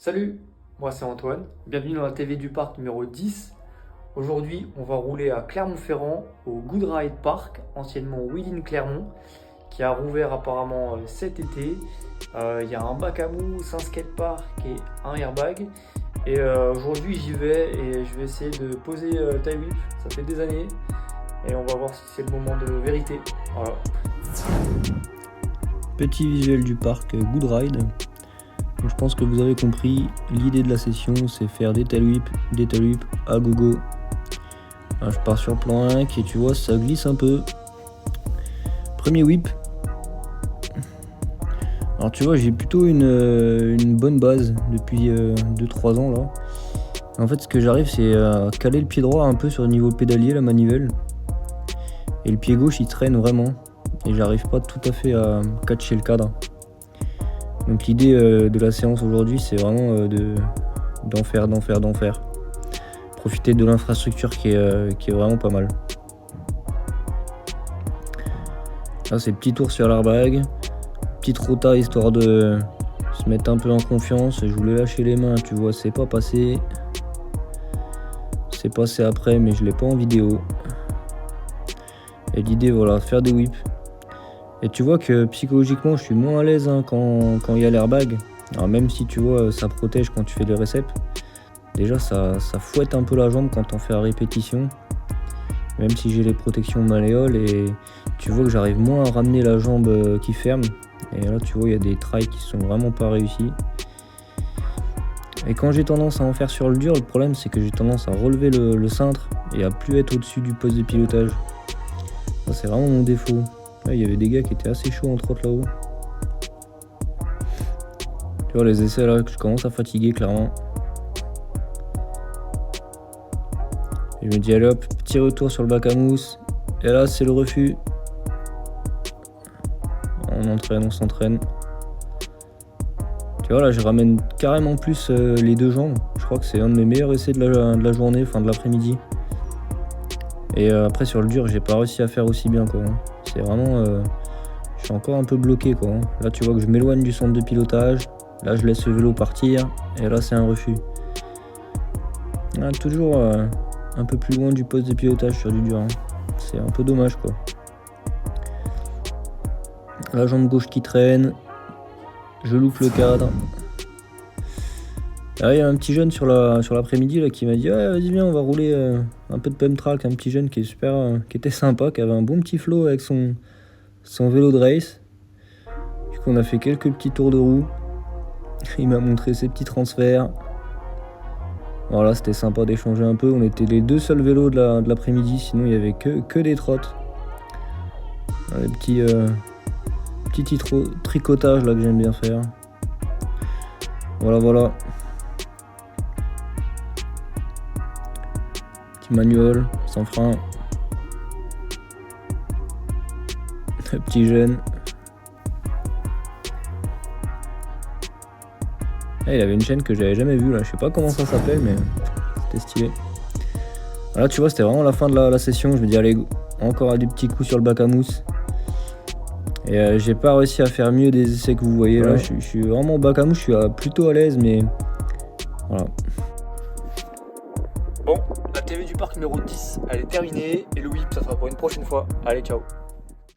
Salut, moi c'est Antoine, bienvenue dans la TV du parc numéro 10. Aujourd'hui on va rouler à Clermont-Ferrand au Good Ride Park, anciennement Wheelin Clermont, qui a rouvert apparemment cet été. Il y a un bac à mousse, un skatepark et un airbag. Et aujourd'hui j'y vais et je vais essayer de poser tail whip, ça fait des années. Et on va voir si c'est le moment de vérité. Voilà. Petit visuel du parc Good Ride. Donc, je pense que vous avez compris, l'idée de la session c'est faire des tail whip à gogo. Je pars sur plan 1 et tu vois ça glisse un peu. Premier whip. Alors tu vois j'ai plutôt une bonne base depuis 2-3 ans là. En fait ce que j'arrive c'est à caler le pied droit un peu sur le niveau pédalier, la manivelle. Et le pied gauche il traîne vraiment. Et j'arrive pas tout à fait à catcher le cadre. Donc l'idée de la séance aujourd'hui c'est vraiment d'en faire. Profiter de l'infrastructure qui est vraiment pas mal. Là c'est petit tour sur l'airbag, petite rota histoire de se mettre un peu en confiance. Je voulais lâcher les mains, tu vois, c'est pas passé. C'est passé après mais je l'ai pas en vidéo. Et l'idée voilà, faire des whips. Et tu vois que psychologiquement je suis moins à l'aise quand il y a l'airbag. Alors même si tu vois ça protège quand tu fais des réceps. Déjà ça fouette un peu la jambe quand on fait la répétition. Même si j'ai les protections malléoles et tu vois que j'arrive moins à ramener la jambe qui ferme. Et là tu vois il y a des trails qui sont vraiment pas réussis. Et quand j'ai tendance à en faire sur le dur, le problème c'est que j'ai tendance à relever le cintre et à plus être au-dessus du poste de pilotage. Ça c'est vraiment mon défaut. Là, il y avait des gars qui étaient assez chauds entre autres là-haut. Tu vois les essais là que je commence à fatiguer clairement. Et je me dis allez hop, petit retour sur le bac à mousse. Et là c'est le refus. On s'entraîne. Tu vois là je ramène carrément plus les deux jambes. Je crois que c'est un de mes meilleurs essais de la journée, enfin de l'après-midi. Et après sur le dur j'ai pas réussi à faire aussi bien quoi. C'est vraiment je suis encore un peu bloqué quoi. Là tu vois que je m'éloigne du centre de pilotage. Là je laisse le vélo partir. Et là c'est un refus. Là, toujours un peu plus loin du poste de pilotage sur du dur. C'est un peu dommage quoi. La jambe gauche qui traîne. Je loupe le cadre. Ah, il y a un petit jeune sur l'après-midi là qui m'a dit ah, vas-y viens on va rouler un peu de pump track. Un petit jeune qui est super, qui était sympa, qui avait un bon petit flow avec son vélo de race. Du coup on a fait quelques petits tours de roue. Il m'a montré ses petits transferts. Voilà, c'était sympa d'échanger un peu. On était les deux seuls vélos de l'après-midi, sinon il y avait que des trottes. Les petits tricotages là que j'aime bien faire. Voilà. Petit manuel, sans frein. Le petit jeune. Il avait une chaîne que j'avais jamais vue là, je sais pas comment ça s'appelle mais c'était stylé. Voilà tu vois c'était vraiment la fin de la session, je me dis allez encore des petits coups sur le bac à mousse. Et j'ai pas réussi à faire mieux des essais que vous voyez là, je suis vraiment au bac à mousse, je suis plutôt à l'aise mais voilà. Bon, la TV du parc numéro 10 elle est terminée et le whip ça sera pour une prochaine fois. Allez ciao.